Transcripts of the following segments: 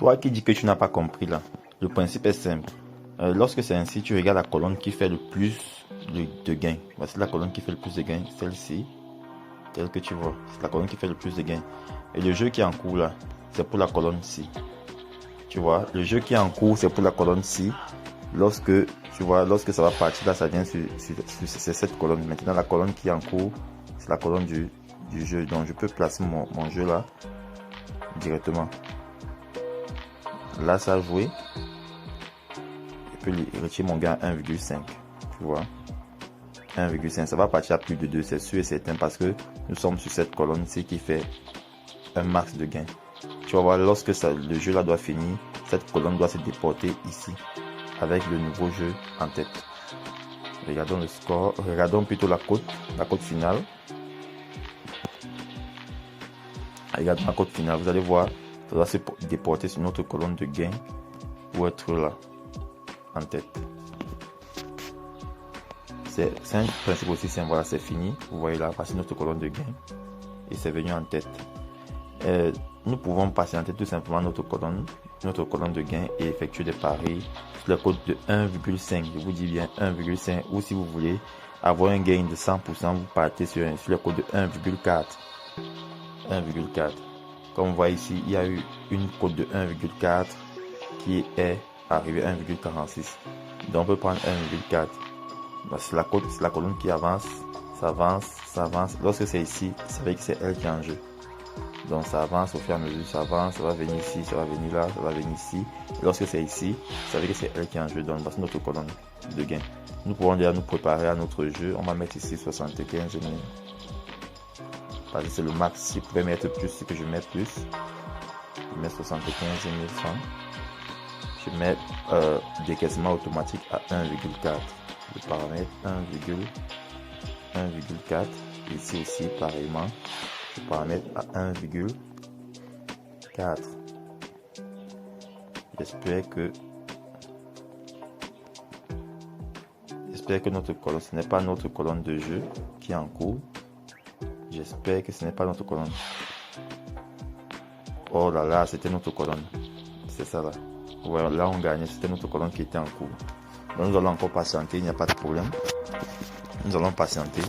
Toi qui dis que tu n'as pas compris là, le principe est simple. Lorsque c'est ainsi, tu regardes la colonne qui fait le plus de gains. Voici la colonne qui fait le plus de gains, celle-ci, telle que tu vois. C'est la colonne qui fait le plus de gains. Et le jeu qui est en cours là, c'est pour la colonne ci. Tu vois, le jeu qui est en cours, c'est pour la colonne ci. Lorsque ça va partir là, ça vient sur cette colonne. Maintenant, la colonne qui est en cours, c'est la colonne du jeu. Donc, je peux placer mon jeu là directement. Là, ça a joué. Je peux retirer mon gain à 1,5. Tu vois, 1,5. Ça va partir à plus de 2, c'est sûr et certain, parce que nous sommes sur cette colonne-ci qui fait un max de gain. Tu vas voir, lorsque le jeu là doit finir, cette colonne doit se déporter ici, avec le nouveau jeu en tête. Regardons le score. Regardons plutôt la cote finale. Regardons la cote finale. Vous allez voir, ça doit se déporter sur notre colonne de gain pour être là, en tête. C'est un principe aussi simple. Voilà, c'est fini. Vous voyez là, passer notre colonne de gain et c'est venu en tête. Nous pouvons patienter tout simplement notre colonne de gain et effectuer des paris sur la cote de 1,5. Je vous dis bien 1,5. Ou si vous voulez avoir un gain de 100%, vous partez sur la cote de 1,4. 1,4. Comme vous voyez ici, il y a eu une cote de 1,4 qui est arrivée à 1,46. Donc on peut prendre 1,4. C'est la colonne qui avance, ça avance, ça avance. Lorsque c'est ici, c'est vrai que c'est elle qui est en jeu. Donc ça avance au fur et à mesure, ça avance, ça va venir ici, ça va venir là, ça va venir ici. Et lorsque c'est ici, ça veut dire que c'est elle qui est en jeu. Donc voici notre colonne de gain. Nous pouvons déjà nous préparer à notre jeu. On va mettre ici 75 000. Parce que c'est le max. Si vous pouvez mettre plus, c'est que je mets plus. Je mets 75 000 francs. Je mets décaissement automatique à 1,4. Le paramètre 1,4. Ici aussi, pareillement. Je paramètre à 1,4. J'espère que notre colonne, ce n'est pas notre colonne de jeu qui est en cours. J'espère que ce n'est pas notre colonne. Oh là là, c'était notre colonne. C'est ça là. Voilà, là on gagnait, c'était notre colonne qui était en cours. Donc nous allons encore patienter, il n'y a pas de problème. Nous allons patienter.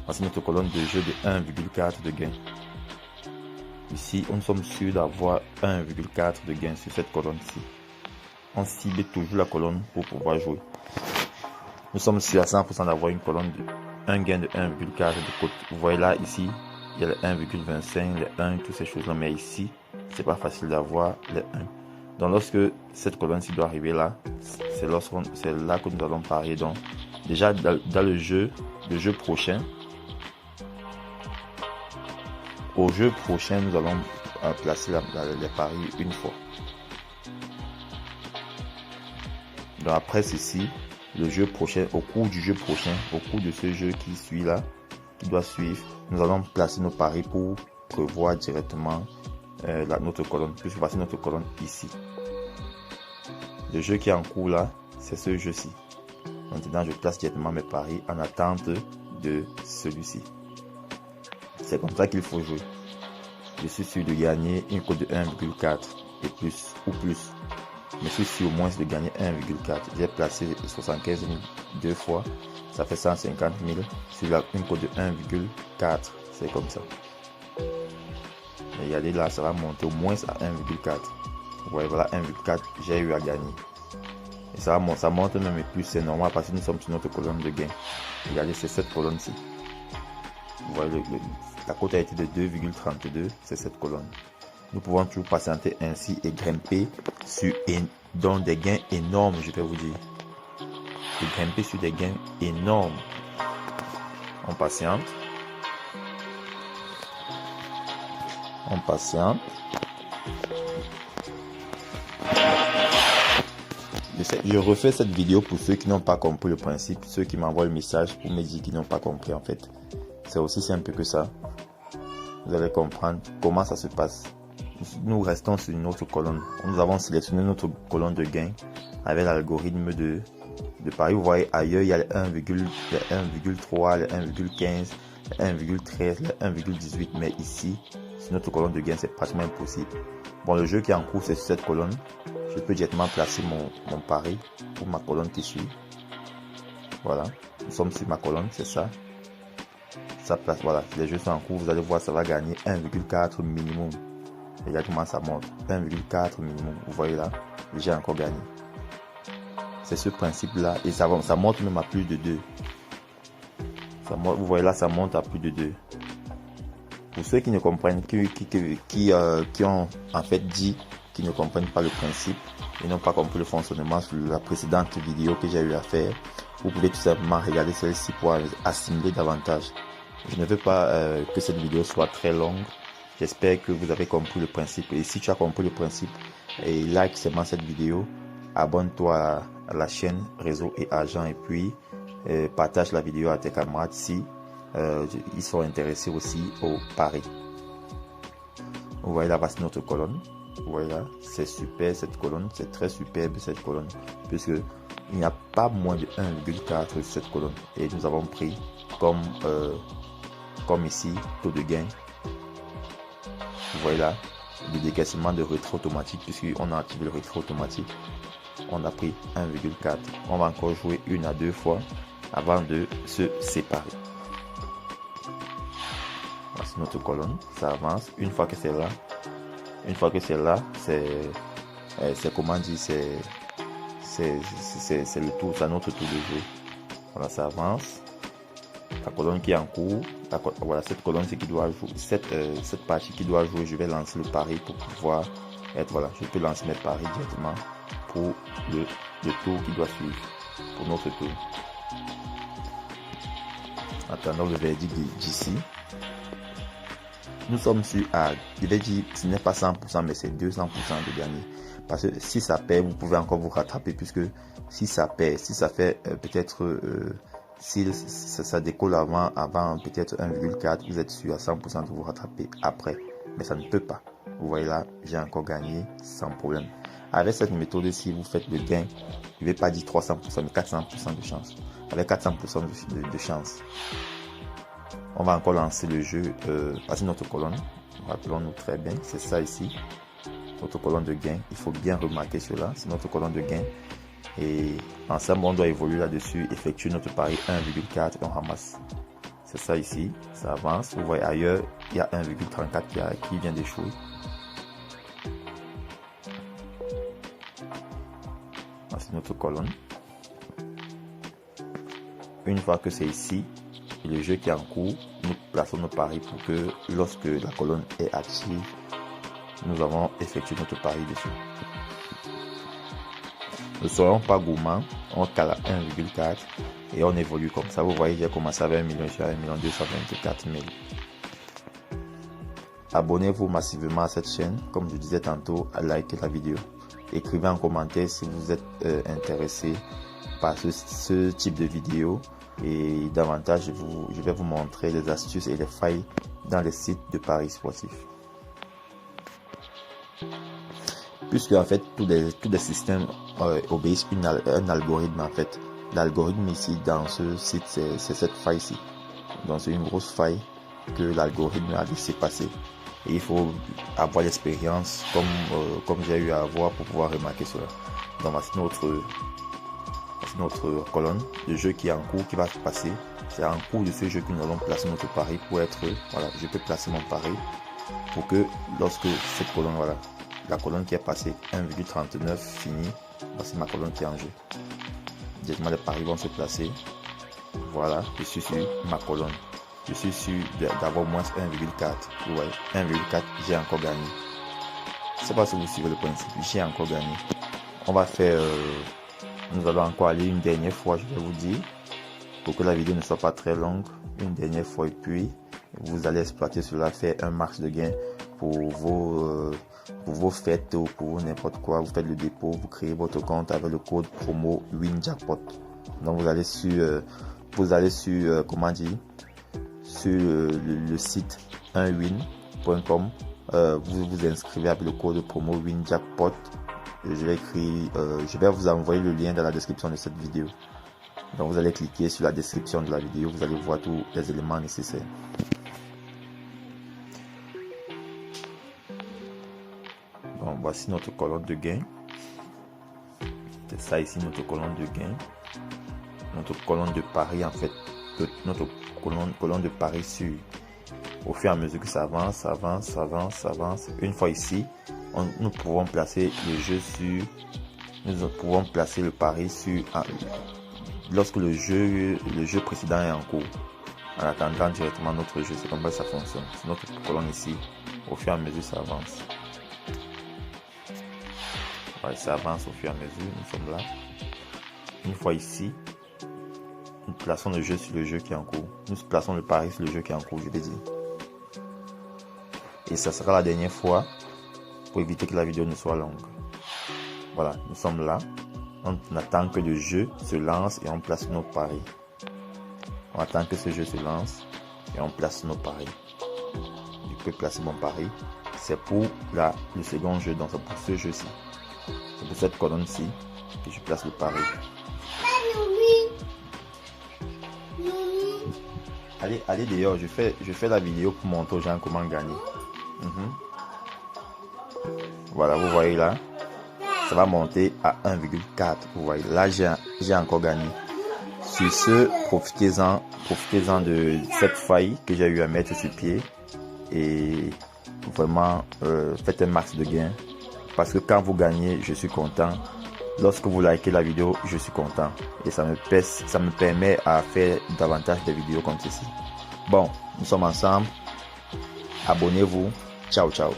Voici notre colonne de jeu de 1,4 de gain. Ici, nous sommes sûrs d'avoir 1,4 de gain sur cette colonne-ci. On cible toujours la colonne pour pouvoir jouer. Nous sommes sûrs à 100% d'avoir un gain de 1,4 de côte. Vous voyez là, ici, il y a le 1,25, le 1, toutes ces choses-là. Mais ici, c'est pas facile d'avoir le 1. Donc lorsque cette colonne-ci doit arriver là, c'est là que nous allons parier. Donc déjà dans le jeu prochain, au jeu prochain, nous allons placer les paris une fois. Donc après ceci, le jeu prochain, au cours du jeu prochain, au cours de ce jeu qui suit là, qui doit suivre, nous allons placer nos paris pour prévoir directement notre colonne. Puis je vais passer notre colonne ici. Le jeu qui est en cours là, c'est ce jeu-ci. Maintenant, je place directement mes paris en attente de celui-ci. C'est comme ça qu'il faut jouer. Je suis sûr de gagner une cote de 1,4 et plus ou plus. Mais je suis sûr au moins de gagner 1,4. J'ai placé 75 000 deux fois. Ça fait 150 000 sur une cote de 1,4. C'est comme ça. Mais regardez là, ça va monter au moins à 1,4. Vous voyez, voilà 1,4, j'ai eu à gagner. Et ça monte même plus, c'est normal parce que nous sommes sur notre colonne de gain. Regardez, c'est cette colonne-ci. Vous voyez, la cote a été de 2,32, c'est cette colonne. Nous pouvons toujours patienter ainsi et grimper dans des gains énormes, je vais vous dire. Et grimper sur des gains énormes. On patiente. On patiente. Je refais cette vidéo pour ceux qui n'ont pas compris le principe, ceux qui m'envoient le message pour me dire qu'ils n'ont pas compris en fait. C'est aussi simple que ça. Vous allez comprendre comment ça se passe. Nous restons sur notre colonne. Nous avons sélectionné notre colonne de gain avec l'algorithme de Paris. Vous voyez ailleurs il y a le 1,3, le 1,15, le 1,13, le 1,18. Mais ici, Sur notre colonne de gain, c'est pratiquement impossible. Bon, le jeu qui est en cours, c'est sur cette colonne. Je peux directement placer mon pari pour ma colonne qui suit. Voilà, nous sommes sur ma colonne, c'est ça. Ça place, voilà, les jeux sont en cours, vous allez voir, ça va gagner 1,4 minimum. Regardez comment ça monte, 1,4 minimum. Vous voyez là, j'ai encore gagné. C'est ce principe-là, et ça monte même à plus de 2. Vous voyez là, ça monte à plus de 2. Pour ceux qui ne comprennent, qui ont en fait dit qu'ils ne comprennent pas le principe et n'ont pas compris le fonctionnement sur la précédente vidéo que j'ai eu à faire, vous pouvez tout simplement regarder celle-ci pour assimiler davantage. Je ne veux pas que cette vidéo soit très longue. J'espère que vous avez compris le principe. Et si tu as compris le principe, like seulement cette vidéo, abonne-toi à la chaîne Réseau et Argent et puis partage la vidéo à tes camarades si ils sont intéressés aussi au pari. Vous voyez là, voici notre colonne. Vous voyez là, c'est super cette colonne, c'est très superbe cette colonne, puisque il n'y a pas moins de 1,4 sur cette colonne. Et nous avons pris comme ici, taux de gain. Vous voyez là, le décaissement de retrait automatique, puisqu'on a activé le retrait automatique. On a pris 1,4. On va encore jouer 1 à 2 fois avant de se séparer. Voici notre colonne, ça avance. Une fois que c'est là, c'est comment dire, c'est le tour, c'est notre tour de jeu. Voilà, ça avance. La colonne qui est en cours, voilà, cette colonne c'est qui doit jouer, cette partie qui doit jouer, je vais lancer le pari pour pouvoir être, voilà, je peux lancer mes paris directement pour le tour qui doit suivre, pour notre tour. Attendons le verdict d'ici. Nous sommes sur A. Je vais dire, ce n'est pas 100%, mais c'est 200% de gagner. Parce que si ça perd, vous pouvez encore vous rattraper, puisque si ça perd, si ça fait peut-être, si ça décolle avant peut-être 1,4, vous êtes sûr à 100% de vous rattraper après. Mais ça ne peut pas. Vous voyez là, j'ai encore gagné sans problème. Avec cette méthode, si vous faites le gain, je ne vais pas dire 300%, mais 400% de chance. Avec 400% de chance. On va encore lancer le jeu, passer notre colonne. Rappelons-nous très bien, c'est ça ici. Notre colonne de gain. Il faut bien remarquer cela. C'est notre colonne de gain. Et ensemble, on doit évoluer là-dessus, effectuer notre pari 1,4 et on ramasse. C'est ça ici. Ça avance. Vous voyez ailleurs, il y a 1,34 qui vient d'échouer. Voici notre colonne. Une fois que c'est ici, le jeu qui est en cours, nous plaçons nos paris pour que lorsque la colonne est active, nous avons effectué notre pari dessus. Ne soyons pas gourmands, on cale à 1,4 et on évolue comme ça. Vous voyez, j'ai commencé avec 1 million, je suis à 1 224 000. Abonnez-vous massivement à cette chaîne, comme je disais tantôt, à liker la vidéo. Écrivez en commentaire si vous êtes intéressé par ce type de vidéo. Et davantage, je vais vous montrer les astuces et les failles dans les sites de paris sportifs. Puisque en fait tous les systèmes obéissent un algorithme. En fait, l'algorithme ici dans ce site, c'est cette faille ici. Donc c'est une grosse faille que l'algorithme a laissé passer. Et il faut avoir l'expérience comme j'ai eu à avoir pour pouvoir remarquer cela. Donc voici notre colonne de jeu qui est en cours, qui va se passer. C'est en cours de ce jeu que nous allons placer notre pari pour être, voilà, je peux placer mon pari pour que lorsque cette colonne, voilà, la colonne qui est passée 1,39 finie, voici ma colonne qui est en jeu. Directement les paris vont se placer. Voilà, je suis sur ma colonne. Je suis sûr d'avoir moins 1,4. Ouais, 1,4, j'ai encore gagné. Je ne sais pas si vous suivez le principe, j'ai encore gagné. On va faire, nous allons encore aller une dernière fois, je vais vous dire, pour que la vidéo ne soit pas très longue, une dernière fois et puis vous allez exploiter cela, faire un max de gain pour vos fêtes ou pour n'importe quoi. Vous faites le dépôt, vous créez votre compte avec le code promo WinJackpot. Donc vous allez sur comment dire, sur le site 1win.com, vous vous inscrivez avec le code promo WinJackpot. Je vais vous envoyer le lien dans la description de cette vidéo. Donc vous allez cliquer sur la description de la vidéo, vous allez voir tous les éléments nécessaires. voici notre colonne de gain. C'est ça ici, notre colonne de gain. Notre colonne de pari, en fait. Notre colonne de pari sur. Au fur et à mesure que ça avance. Une fois ici, nous pouvons placer le jeu sur. Nous pouvons placer le pari sur. Lorsque le jeu précédent est en cours. En attendant directement notre jeu. C'est comme ça que ça fonctionne. C'est notre colonne ici. Au fur et à mesure, ça avance. Ouais, ça avance au fur et à mesure. Nous sommes là. Une fois ici, nous plaçons le jeu sur le jeu qui est en cours. Nous plaçons le pari sur le jeu qui est en cours, je l'ai dit. Et ça sera la dernière fois pour éviter que la vidéo ne soit longue. Voilà, nous sommes là. On attend que le jeu se lance et on place nos paris. On attend que ce jeu se lance et on place nos paris. Je peux placer mon pari. C'est pour le second jeu, donc c'est pour ce jeu-ci. C'est pour cette colonne-ci que je place le pari. Allez dehors, je fais la vidéo pour montrer aux gens comment gagner. Voilà, vous voyez là, ça va monter à 1,4. Vous voyez, là j'ai encore gagné. Sur ce, profitez-en de cette faille que j'ai eu à mettre sur pied et vraiment faites un max de gains parce que quand vous gagnez, je suis content. Lorsque vous likez la vidéo, je suis content et ça me permet à faire davantage de vidéos comme ceci. Bon, nous sommes ensemble. Abonnez-vous. Ciao, ciao.